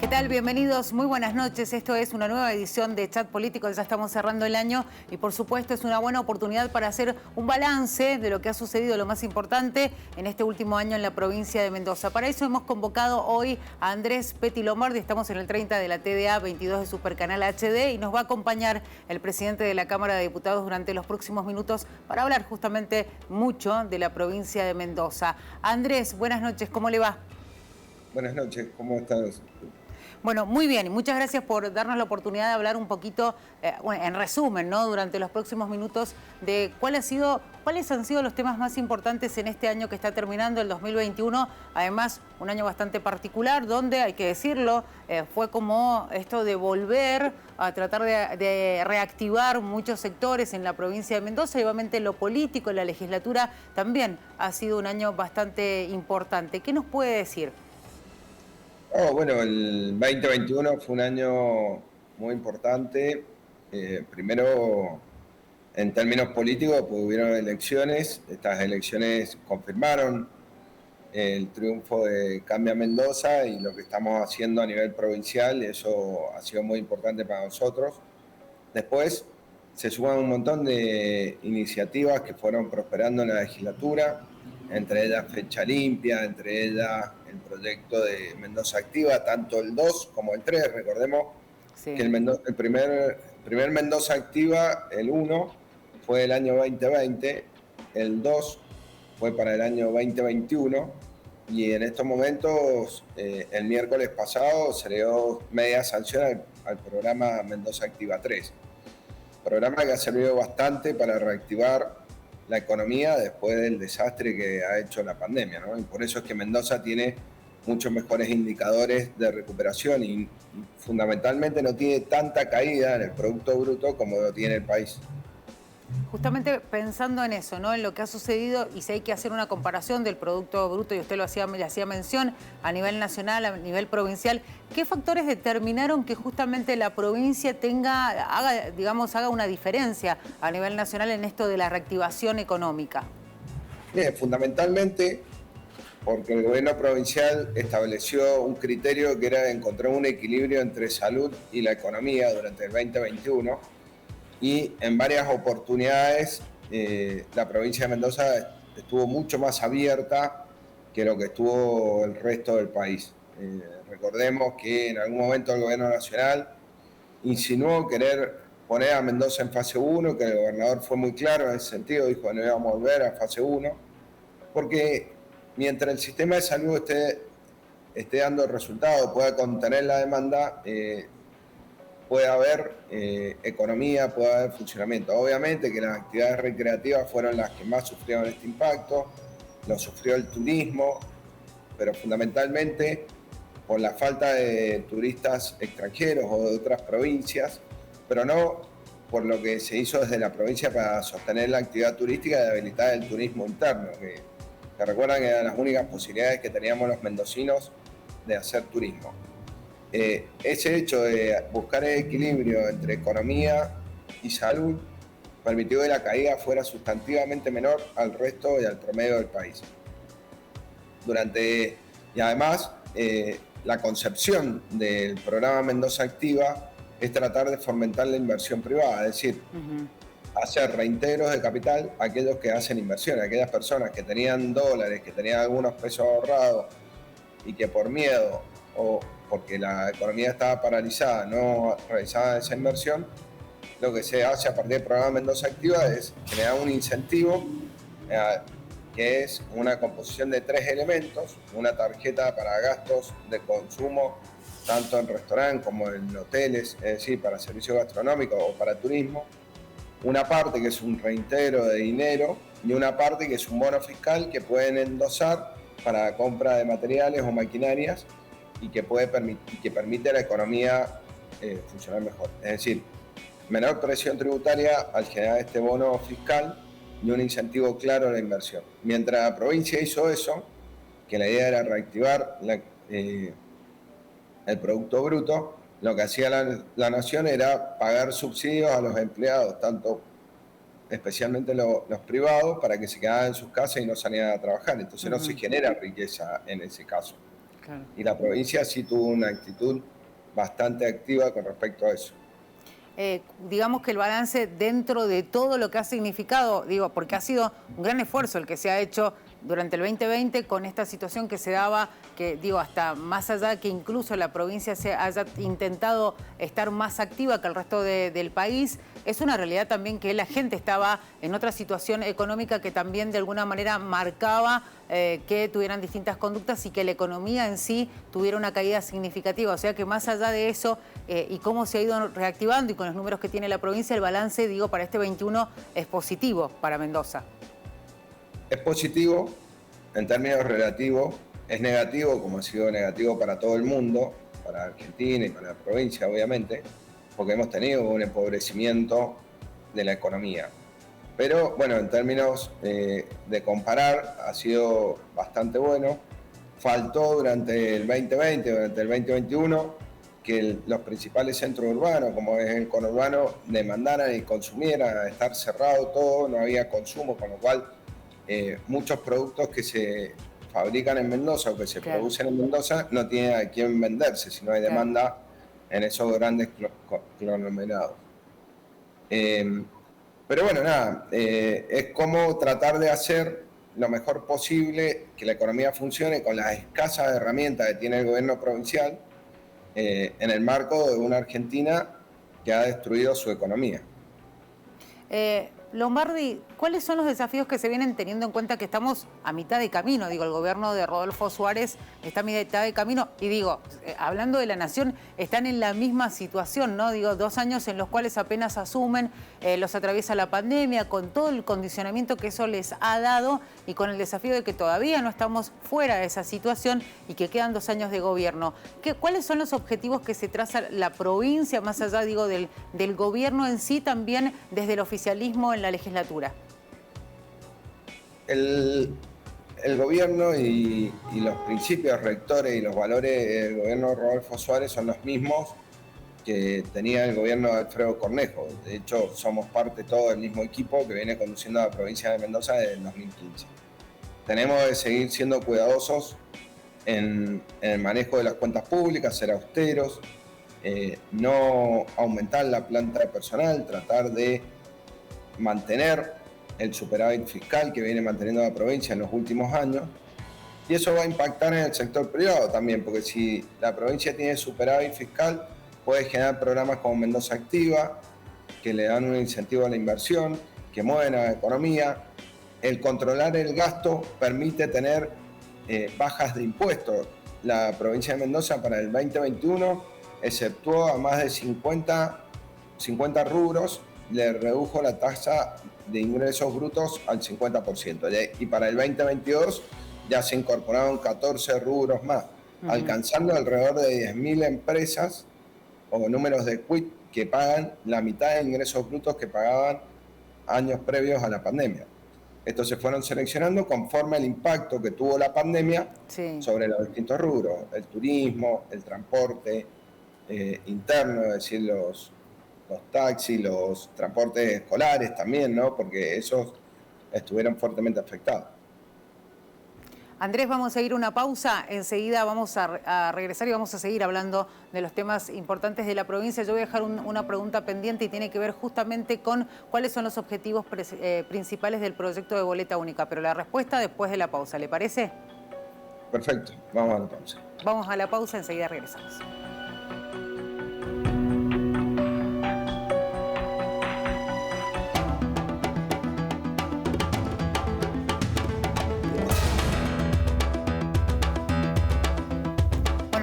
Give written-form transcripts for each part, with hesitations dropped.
¿Qué tal? Bienvenidos, muy buenas noches. Esto es una nueva edición de Chat Político, ya estamos cerrando el año y por supuesto es una buena oportunidad para hacer un balance de lo que ha sucedido, lo más importante en este último año en la provincia de Mendoza. Para eso hemos convocado hoy a Andrés Peti Lombardi, estamos en el 30 de la TDA 22 de Supercanal HD y nos va a acompañar el presidente de la Cámara de Diputados durante los próximos minutos para hablar justamente mucho de la provincia de Mendoza. Andrés, buenas noches, ¿cómo le va? Buenas noches, ¿cómo estás? Bueno, muy bien, y muchas gracias por darnos la oportunidad de hablar un poquito, bueno, en resumen, ¿no? Durante los próximos minutos de cuáles han sido los temas más importantes en este año que está terminando, el 2021. Además, un año bastante particular, donde, hay que decirlo, fue como esto de volver a tratar de reactivar muchos sectores en la provincia de Mendoza y obviamente lo político, la legislatura también ha sido un año bastante importante. ¿Qué nos puede decir? Bueno, el 2021 fue un año muy importante. Primero, en términos políticos, pues hubieron elecciones. Estas elecciones confirmaron el triunfo de Cambia Mendoza y lo que estamos haciendo a nivel provincial. Eso ha sido muy importante para nosotros. Después se suman un montón de iniciativas que fueron prosperando en la legislatura, entre ellas Fecha Limpia, entre ellas el proyecto de Mendoza Activa, tanto el 2 como el 3. Recordemos que Sí. el primer Mendoza Activa, el 1, fue el año 2020, el 2 fue para el año 2021 y en estos momentos, el miércoles pasado, se le dio media sanción al programa Mendoza Activa 3. Programa que ha servido bastante para reactivar la economía después del desastre que ha hecho la pandemia, ¿no? Y por eso es que Mendoza tiene muchos mejores indicadores de recuperación y fundamentalmente no tiene tanta caída en el Producto Bruto como lo tiene el país. Justamente pensando en eso, ¿no? En lo que ha sucedido y si hay que hacer una comparación del Producto Bruto, y usted le hacía mención, a nivel nacional, a nivel provincial, ¿qué factores determinaron que justamente la provincia haga una diferencia a nivel nacional en esto de la reactivación económica? Bien, fundamentalmente porque el gobierno provincial estableció un criterio que era encontrar un equilibrio entre salud y la economía durante el 2021 y en varias oportunidades la provincia de Mendoza estuvo mucho más abierta que lo que estuvo el resto del país. Recordemos que en algún momento el gobierno nacional insinuó querer poner a Mendoza en fase 1, que el gobernador fue muy claro en ese sentido, dijo que no íbamos a volver a fase 1, porque mientras el sistema de salud esté dando resultados, pueda contener la demanda, puede haber economía, puede haber funcionamiento. Obviamente que las actividades recreativas fueron las que más sufrieron este impacto, lo sufrió el turismo, pero fundamentalmente por la falta de turistas extranjeros o de otras provincias, pero no por lo que se hizo desde la provincia para sostener la actividad turística y habilitar el turismo interno, que recuerdan que eran las únicas posibilidades que teníamos los mendocinos de hacer turismo. Ese hecho de buscar el equilibrio entre economía y salud permitió que la caída fuera sustantivamente menor al resto y al promedio del país. Y además, la concepción del programa Mendoza Activa es tratar de fomentar la inversión privada, es decir, hacer reintegros de capital a aquellos que hacen inversión, a aquellas personas que tenían dólares, que tenían algunos pesos ahorrados y que por miedo o porque la economía estaba paralizada no realizaban esa inversión. Lo que se hace a partir del programa Mendoza Activa es generar un incentivo que es una composición de 3 elementos: una tarjeta para gastos de consumo, tanto en restaurantes como en hoteles, es decir, para servicios gastronómicos o para turismo; una parte que es un reintegro de dinero y una parte que es un bono fiscal que pueden endosar para la compra de materiales o maquinarias y que permite a la economía funcionar mejor. Es decir, menor presión tributaria al generar este bono fiscal y un incentivo claro a la inversión. Mientras la provincia hizo eso, que la idea era reactivar el Producto Bruto, lo que hacía la nación era pagar subsidios a los empleados, especialmente los privados, para que se quedaran en sus casas y no salieran a trabajar. Entonces no se genera riqueza en ese caso. Claro. Y la provincia sí tuvo una actitud bastante activa con respecto a eso. Digamos que el balance dentro de todo lo que ha significado, digo, porque ha sido un gran esfuerzo el que se ha hecho durante el 2020 con esta situación que se daba, que digo, hasta más allá que incluso la provincia se haya intentado estar más activa que el resto del país, es una realidad también que la gente estaba en otra situación económica que también de alguna manera marcaba que tuvieran distintas conductas y que la economía en sí tuviera una caída significativa. O sea que más allá de eso y cómo se ha ido reactivando y con los números que tiene la provincia, el balance, digo, para este 21 es positivo para Mendoza. Es positivo en términos relativos, es negativo como ha sido negativo para todo el mundo, para Argentina y para la provincia obviamente, porque hemos tenido un empobrecimiento de la economía. Pero bueno, en términos de comparar, ha sido bastante bueno. Faltó durante el 2020, durante el 2021, que los principales centros urbanos, como es el conurbano, demandaran y consumieran, estar cerrado todo, no había consumo, con lo cual muchos productos que se fabrican en Mendoza o que se producen en Mendoza no tienen a quién venderse, si no hay demanda en esos grandes conglomerados. Pero bueno, nada, es como tratar de hacer lo mejor posible que la economía funcione con las escasas herramientas que tiene el gobierno provincial en el marco de una Argentina que ha destruido su economía. Lombardi, ¿cuáles son los desafíos que se vienen teniendo en cuenta que estamos a mitad de camino? Digo, el gobierno de Rodolfo Suárez está a mitad de camino y digo, hablando de la nación, están en la misma situación, ¿no? Digo, 2 años en los cuales apenas asumen, los atraviesa la pandemia, con todo el condicionamiento que eso les ha dado y con el desafío de que todavía no estamos fuera de esa situación y que quedan 2 años de gobierno. ¿Cuáles son los objetivos que se traza la provincia, más allá, digo, del gobierno en sí, también desde el oficialismo en la legislatura? El gobierno y los principios rectores y los valores del gobierno de Rodolfo Suárez son los mismos que tenía el gobierno de Alfredo Cornejo. De hecho, somos parte todo del mismo equipo que viene conduciendo a la provincia de Mendoza desde el 2015. Tenemos que seguir siendo cuidadosos en el manejo de las cuentas públicas, ser austeros, no aumentar la planta de personal, tratar de mantener el superávit fiscal que viene manteniendo la provincia en los últimos años, y eso va a impactar en el sector privado también, porque si la provincia tiene superávit fiscal, puede generar programas como Mendoza Activa, que le dan un incentivo a la inversión, que mueven a la economía. El controlar el gasto permite tener bajas de impuestos. La provincia de Mendoza para el 2021 exceptuó a más de 50 rubros, le redujo la tasa de ingresos brutos al 50%. Y para el 2022 ya se incorporaron 14 rubros más, alcanzando alrededor de 10.000 empresas o números de quit que pagan la mitad de ingresos brutos que pagaban años previos a la pandemia. Estos se fueron seleccionando conforme al impacto que tuvo la pandemia sobre los distintos rubros, el turismo, el transporte interno, es decir, los taxis, los transportes escolares también, ¿no? Porque esos estuvieron fuertemente afectados. Andrés, vamos a ir a una pausa, enseguida vamos a regresar y vamos a seguir hablando de los temas importantes de la provincia. Yo voy a dejar una pregunta pendiente y tiene que ver justamente con cuáles son los objetivos principales del proyecto de boleta única, pero la respuesta después de la pausa, ¿le parece? Perfecto, vamos a la pausa. Vamos a la pausa, enseguida regresamos.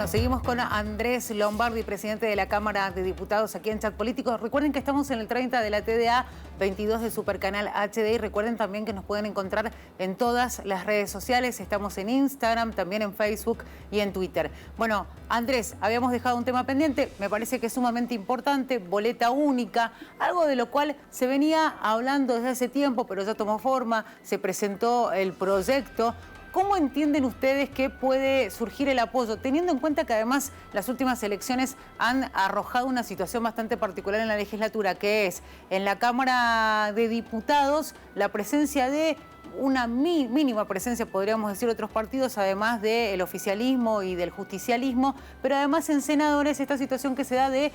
Seguimos con Andrés Lombardi, presidente de la Cámara de Diputados aquí en Chat Político. Recuerden que estamos en el 30 de la TDA, 22 de Supercanal HD y recuerden también que nos pueden encontrar en todas las redes sociales. Estamos en Instagram, también en Facebook y en Twitter. Bueno, Andrés, habíamos dejado un tema pendiente, me parece que es sumamente importante, boleta única, algo de lo cual se venía hablando desde hace tiempo, pero ya tomó forma, se presentó el proyecto. ¿Cómo entienden ustedes que puede surgir el apoyo, teniendo en cuenta que además las últimas elecciones han arrojado una situación bastante particular en la legislatura, que es en la Cámara de Diputados la presencia de una mínima presencia, podríamos decir, otros partidos, además del oficialismo y del justicialismo, pero además en senadores esta situación que se da de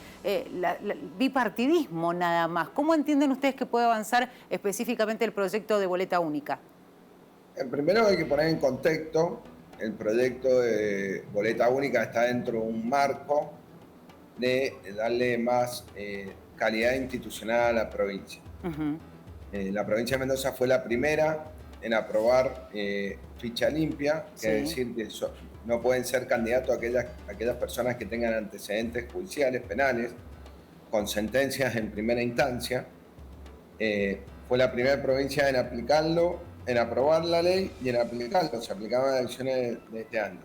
bipartidismo nada más. ¿Cómo entienden ustedes que puede avanzar específicamente el proyecto de boleta única? Primero hay que poner en contexto, el proyecto de boleta única está dentro de un marco de darle más calidad institucional a la provincia. La provincia de Mendoza fue la primera en aprobar ficha limpia, que es decir que no pueden ser candidatos aquellas personas que tengan antecedentes judiciales, penales, con sentencias en primera instancia. Fue la primera provincia en aplicarlo, en aprobar la ley y en aplicarlo. Se aplicaban las elecciones de este año.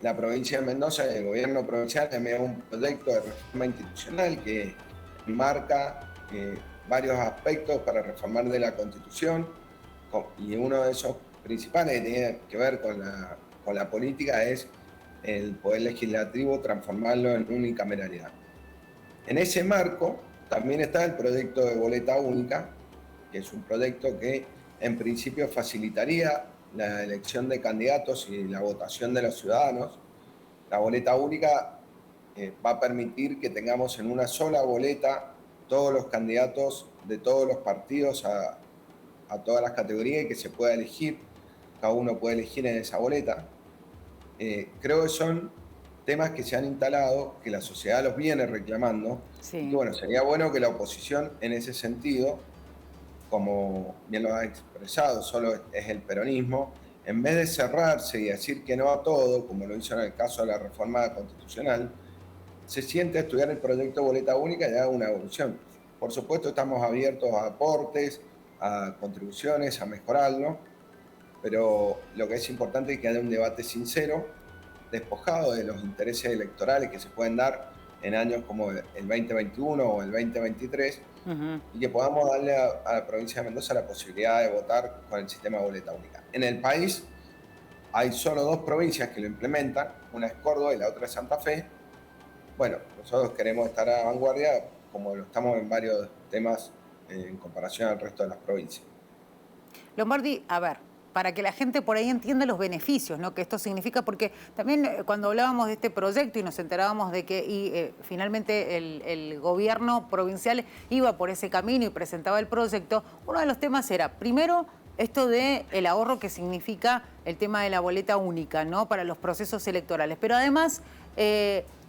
La provincia de Mendoza, el gobierno provincial, envió un proyecto de reforma institucional que marca varios aspectos para reformar de la Constitución, y uno de esos principales que tiene que ver con la política es el poder legislativo transformarlo en unicameralidad. En ese marco también está el proyecto de boleta única, que es un proyecto que en principio facilitaría la elección de candidatos y la votación de los ciudadanos. La boleta única va a permitir que tengamos en una sola boleta todos los candidatos de todos los partidos a todas las categorías y que se pueda elegir, cada uno puede elegir en esa boleta. Creo que son temas que se han instalado, que la sociedad los viene reclamando. Sí. Y bueno, sería bueno que la oposición en ese sentido, como bien lo ha expresado, solo es el peronismo, en vez de cerrarse y decir que no a todo, como lo hizo en el caso de la reforma constitucional, se siente a estudiar el proyecto de boleta única y haga una evolución. Por supuesto, estamos abiertos a aportes, a contribuciones, a mejorarlo, pero lo que es importante es que haya un debate sincero, despojado de los intereses electorales que se pueden dar en años como el 2021 o el 2023, y que podamos darle a la provincia de Mendoza la posibilidad de votar con el sistema de boleta única. En el país hay solo 2 provincias que lo implementan, una es Córdoba y la otra es Santa Fe. Bueno, nosotros queremos estar a la vanguardia, como lo estamos en varios temas en comparación al resto de las provincias. Lombardi, a ver, para que la gente por ahí entienda los beneficios, ¿no?, que esto significa, porque también cuando hablábamos de este proyecto y nos enterábamos de que finalmente el gobierno provincial iba por ese camino y presentaba el proyecto, uno de los temas era, primero, esto del ahorro que significa el tema de la boleta única, ¿no?, para los procesos electorales, pero además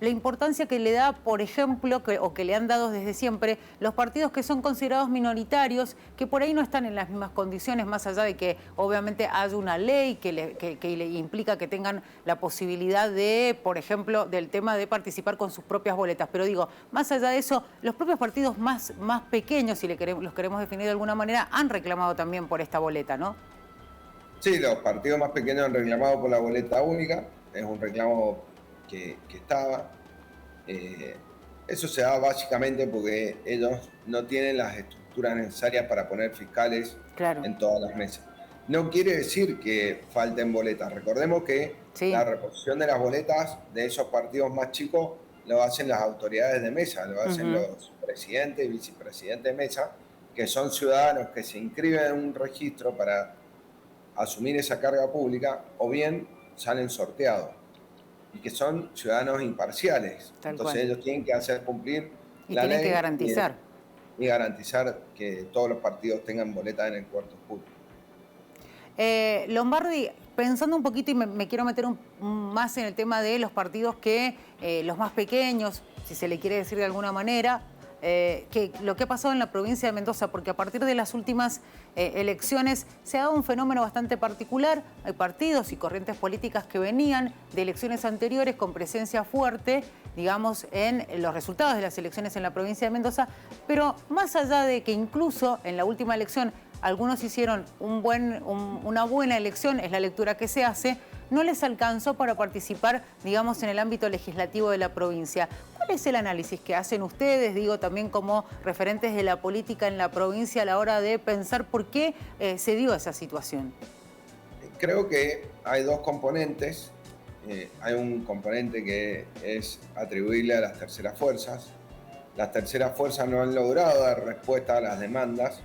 la importancia que le da, por ejemplo, o que le han dado desde siempre los partidos que son considerados minoritarios, que por ahí no están en las mismas condiciones, más allá de que obviamente haya una ley que le implica que tengan la posibilidad de, por ejemplo, del tema de participar con sus propias boletas. Pero digo, más allá de eso, los propios partidos más pequeños, si los queremos definir de alguna manera, han reclamado también por esta boleta, ¿no? Sí, los partidos más pequeños han reclamado por la boleta única, es un reclamo que estaba. Eso se da básicamente porque ellos no tienen las estructuras necesarias para poner fiscales en todas las mesas. No quiere decir que falten boletas. Recordemos que la reposición de las boletas de esos partidos más chicos lo hacen las autoridades de mesa, lo hacen los presidentes y vicepresidentes de mesa, que son ciudadanos que se inscriben en un registro para asumir esa carga pública, o bien salen sorteados, y que son ciudadanos imparciales. Entonces ellos tienen que hacer cumplir la ley. Y tienen que garantizar. Y garantizar que todos los partidos tengan boletas en el cuarto oscuro. Lombardi, pensando un poquito, y me quiero meter más en el tema de los partidos que los más pequeños, si se le quiere decir de alguna manera, que lo que ha pasado en la provincia de Mendoza, porque a partir de las últimas elecciones se ha dado un fenómeno bastante particular. Hay partidos y corrientes políticas que venían de elecciones anteriores con presencia fuerte, digamos, en los resultados de las elecciones en la provincia de Mendoza, pero más allá de que incluso en la última elección algunos hicieron una buena elección, es la lectura que se hace, no les alcanzó para participar, digamos, en el ámbito legislativo de la provincia. ¿Cuál es el análisis que hacen ustedes, digo, también como referentes de la política en la provincia a la hora de pensar por qué se dio esa situación? Creo que hay 2 componentes. Hay un componente que es atribuirle a las terceras fuerzas. Las terceras fuerzas no han logrado dar respuesta a las demandas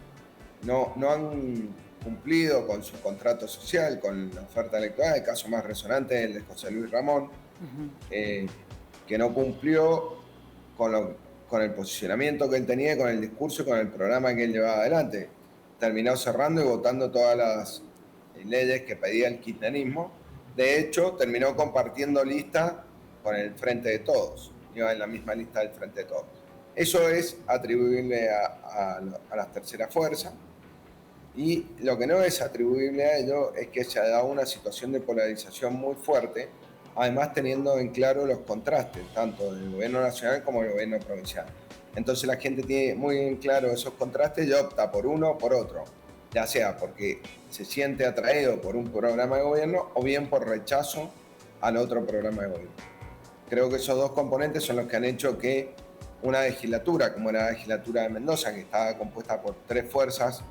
no han cumplido con su contrato social, con la oferta electoral. El caso más resonante es el de José Luis Ramón, que no cumplió con el posicionamiento que él tenía, con el discurso y con el programa que él llevaba adelante. Terminó cerrando y votando todas las leyes que pedía el kirchnerismo. De hecho, terminó compartiendo lista con el Frente de Todos. Iba en la misma lista del Frente de Todos. Eso es atribuible a las terceras fuerzas. Y lo que no es atribuible a ello es que se ha dado una situación de polarización muy fuerte, además teniendo en claro los contrastes, tanto del gobierno nacional como del gobierno provincial. Entonces la gente tiene muy en claro esos contrastes y opta por uno o por otro, ya sea porque se siente atraído por un programa de gobierno o bien por rechazo al otro programa de gobierno. Creo que esos dos componentes son los que han hecho que una legislatura, como era la legislatura de Mendoza, que estaba compuesta por 3 fuerzas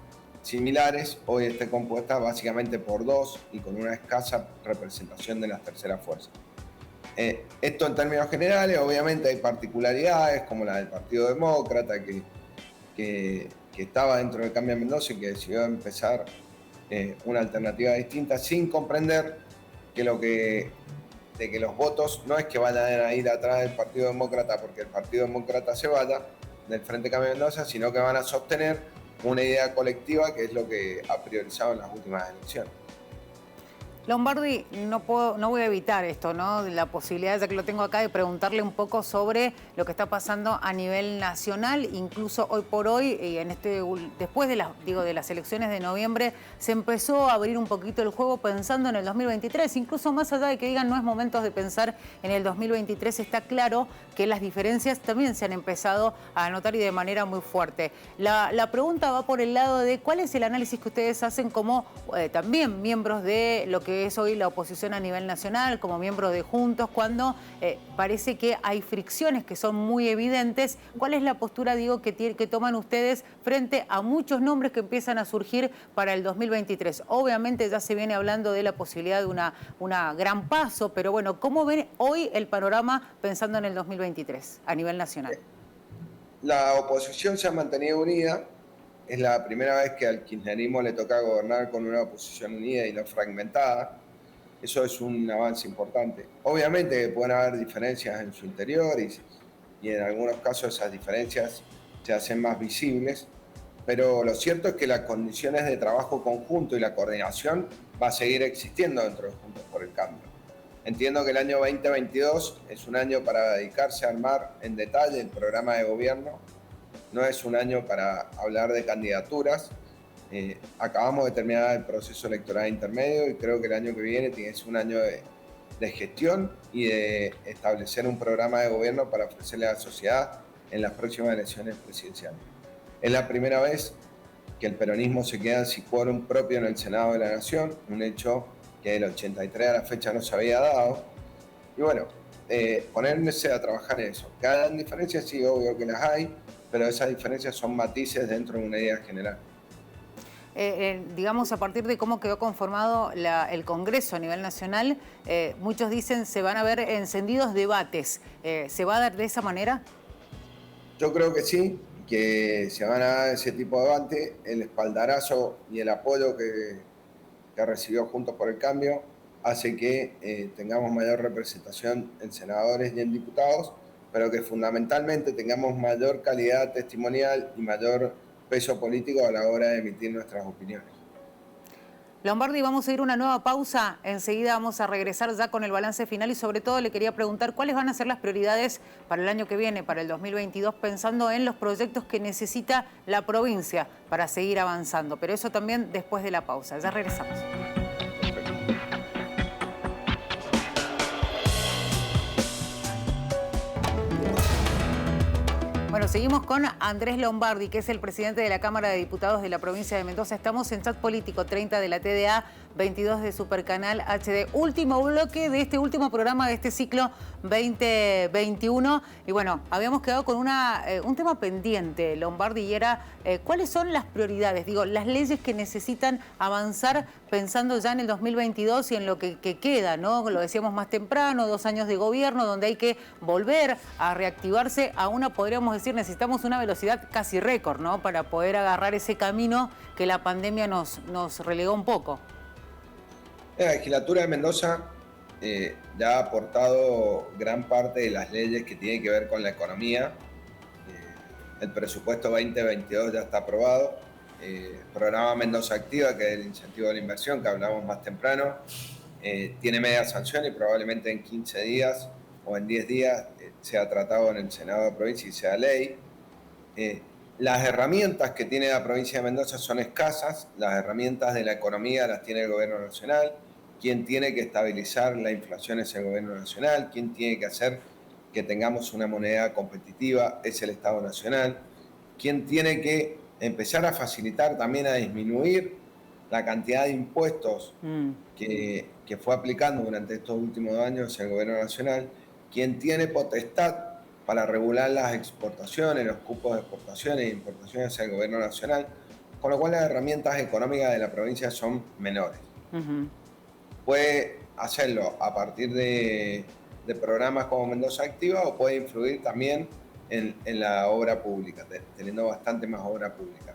similares, hoy esté compuesta básicamente por 2 y con una escasa representación de las terceras fuerzas. Esto en términos generales, obviamente hay particularidades como la del Partido Demócrata, que estaba dentro del Cambio Mendoza y que decidió empezar una alternativa distinta sin comprender que que los votos no es que vayan a ir atrás del Partido Demócrata porque el Partido Demócrata se vaya del Frente Cambio Mendoza, sino que van a sostener una idea colectiva que es lo que ha priorizado en las últimas elecciones. Lombardi, no voy a evitar esto, ¿no? La posibilidad, ya que lo tengo acá, de preguntarle un poco sobre lo que está pasando a nivel nacional. Incluso hoy por hoy, después de las elecciones de noviembre, se empezó a abrir un poquito el juego pensando en el 2023. Incluso más allá de que digan no es momento de pensar en el 2023, está claro que las diferencias también se han empezado a notar y de manera muy fuerte. La pregunta va por el lado de cuál es el análisis que ustedes hacen como también miembros de lo que es hoy la oposición a nivel nacional, como miembros de Juntos, cuando parece que hay fricciones que son muy evidentes. ¿Cuál es la postura, que toman ustedes frente a muchos nombres que empiezan a surgir para el 2023? Obviamente ya se viene hablando de la posibilidad de una gran paso, pero bueno, ¿cómo ven hoy el panorama pensando en el 2023 a nivel nacional? La oposición se ha mantenido unida. Es la primera vez que al kirchnerismo le toca gobernar con una oposición unida y no fragmentada. Eso es un avance importante. Obviamente pueden haber diferencias en su interior y en algunos casos esas diferencias se hacen más visibles, pero lo cierto es que las condiciones de trabajo conjunto y la coordinación va a seguir existiendo dentro de Juntos por el Cambio. Entiendo que el año 2022 es un año para dedicarse a armar en detalle el programa de gobierno. No es un año para hablar de candidaturas. Acabamos de terminar el proceso electoral intermedio y creo que el año que viene tiene que ser un año de gestión y de establecer un programa de gobierno para ofrecerle a la sociedad en las próximas elecciones presidenciales. Es la primera vez que el peronismo se queda sin quórum propio en el Senado de la Nación, un hecho que del 83 a la fecha no se había dado. Y bueno, ponerse a trabajar en eso. Cada diferencia sí, obvio que las hay, pero esas diferencias son matices dentro de una idea general. Digamos, a partir de cómo quedó conformado el Congreso a nivel nacional, muchos dicen se van a ver encendidos debates. ¿Se va a dar de esa manera? Yo creo que sí, que se van a dar ese tipo de debate. El espaldarazo y el apoyo que recibió Juntos por el Cambio hace que tengamos mayor representación en senadores y en diputados, pero que fundamentalmente tengamos mayor calidad testimonial y mayor peso político a la hora de emitir nuestras opiniones. Lombardi, vamos a ir a una nueva pausa. Enseguida vamos a regresar ya con el balance final y sobre todo le quería preguntar cuáles van a ser las prioridades para el año que viene, para el 2022, pensando en los proyectos que necesita la provincia para seguir avanzando. Pero eso también después de la pausa. Ya regresamos. Bueno, seguimos con Andrés Lombardi, que es el presidente de la Cámara de Diputados de la provincia de Mendoza. Estamos en Chat Político 30 de la TDA 22 de Supercanal HD. Último bloque de este último programa de este ciclo 2021. Y bueno, habíamos quedado con un tema pendiente, Lombardi, y era cuáles son las prioridades, digo, las leyes que necesitan avanzar pensando ya en el 2022 y en lo que queda, ¿no? Lo decíamos más temprano, 2 años de gobierno donde hay que volver a reactivarse a una, podríamos decir, necesitamos una velocidad casi récord, ¿no? Para poder agarrar ese camino que la pandemia nos relegó un poco. La legislatura de Mendoza ya ha aportado gran parte de las leyes que tienen que ver con la economía. El presupuesto 2022 ya está aprobado. El programa Mendoza Activa, que es el incentivo de la inversión, que hablamos más temprano, tiene media sanción y probablemente en 15 días o en 10 días sea tratado en el Senado de la provincia y sea ley. Las herramientas que tiene la provincia de Mendoza son escasas, las herramientas de la economía las tiene el gobierno nacional. Quien tiene que estabilizar la inflación es el gobierno nacional, quien tiene que hacer que tengamos una moneda competitiva es el Estado Nacional, quien tiene que empezar a facilitar también a disminuir la cantidad de impuestos que fue aplicando durante estos últimos 2 años es el gobierno nacional, quien tiene potestad para regular las exportaciones, los cupos de exportaciones e importaciones es el gobierno nacional, con lo cual las herramientas económicas de la provincia son menores. Puede hacerlo a partir de programas como Mendoza Activa o puede influir también en la obra pública, teniendo bastante más obra pública.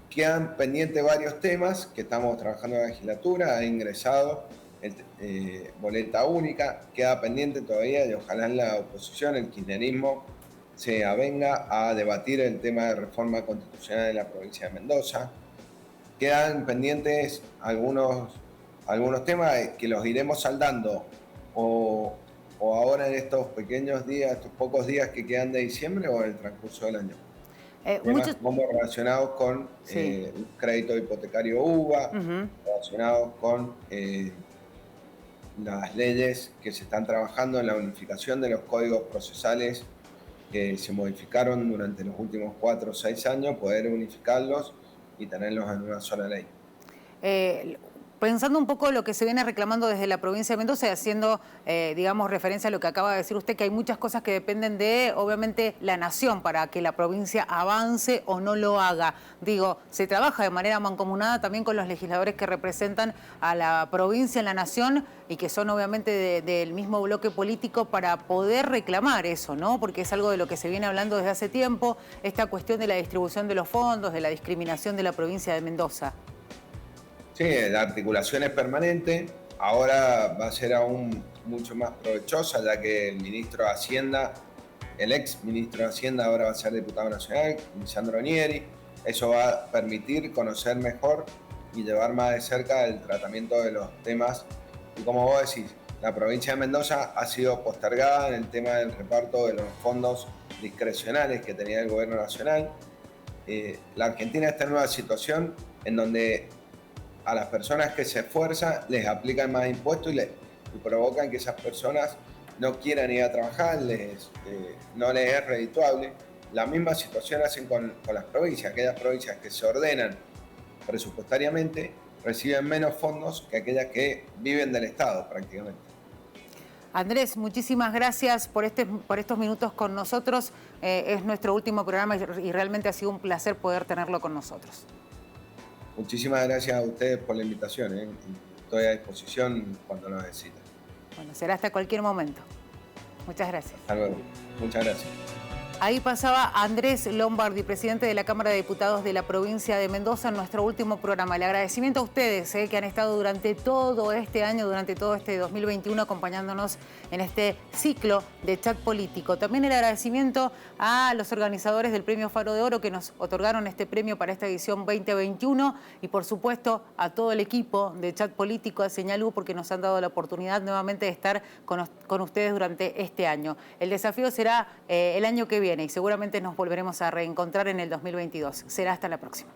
Quedan pendientes varios temas que estamos trabajando en la legislatura, ha ingresado boleta única, queda pendiente todavía y ojalá en la oposición, el kirchnerismo, se avenga a debatir el tema de reforma constitucional en la provincia de Mendoza. Quedan pendientes algunos temas que los iremos saldando o ahora en estos pequeños días, estos pocos días que quedan de diciembre o en el transcurso del año. Temas como relacionados con un crédito hipotecario UVA, relacionados con las leyes que se están trabajando en la unificación de los códigos procesales que se modificaron durante los últimos 4 o 6 años, poder unificarlos y tenerlos en una sola ley. Pensando un poco lo que se viene reclamando desde la provincia de Mendoza y haciendo, digamos, referencia a lo que acaba de decir usted, que hay muchas cosas que dependen de, obviamente, la nación para que la provincia avance o no lo haga. Digo, se trabaja de manera mancomunada también con los legisladores que representan a la provincia en la nación y que son, obviamente, del mismo bloque político para poder reclamar eso, ¿no? Porque es algo de lo que se viene hablando desde hace tiempo, esta cuestión de la distribución de los fondos, de la discriminación de la provincia de Mendoza. Sí, la articulación es permanente, ahora va a ser aún mucho más provechosa, ya que el ministro de Hacienda, el ex ministro de Hacienda, ahora va a ser diputado nacional, Lisandro Nieri. Eso va a permitir conocer mejor y llevar más de cerca el tratamiento de los temas. Y como vos decís, la provincia de Mendoza ha sido postergada en el tema del reparto de los fondos discrecionales que tenía el gobierno nacional. La Argentina está en una situación en donde a las personas que se esfuerzan les aplican más impuestos y provocan que esas personas no quieran ir a trabajar, no les es redituable. La misma situación hacen con las provincias. Aquellas provincias que se ordenan presupuestariamente reciben menos fondos que aquellas que viven del Estado prácticamente. Andrés, muchísimas gracias por estos minutos con nosotros. Es nuestro último programa y realmente ha sido un placer poder tenerlo con nosotros. Muchísimas gracias a ustedes por la invitación. Estoy a disposición cuando lo necesiten. Bueno, será hasta cualquier momento. Muchas gracias. Hasta luego. Muchas gracias. Ahí pasaba Andrés Lombardi, presidente de la Cámara de Diputados de la provincia de Mendoza, en nuestro último programa. El agradecimiento a ustedes que han estado durante todo este año, durante todo este 2021, acompañándonos en este ciclo de chat político. También el agradecimiento a los organizadores del Premio Faro de Oro que nos otorgaron este premio para esta edición 2021 y, por supuesto, a todo el equipo de chat político, a Señal U, porque nos han dado la oportunidad nuevamente de estar con ustedes durante este año. El desafío será el año que viene y seguramente nos volveremos a reencontrar en el 2022. Será hasta la próxima.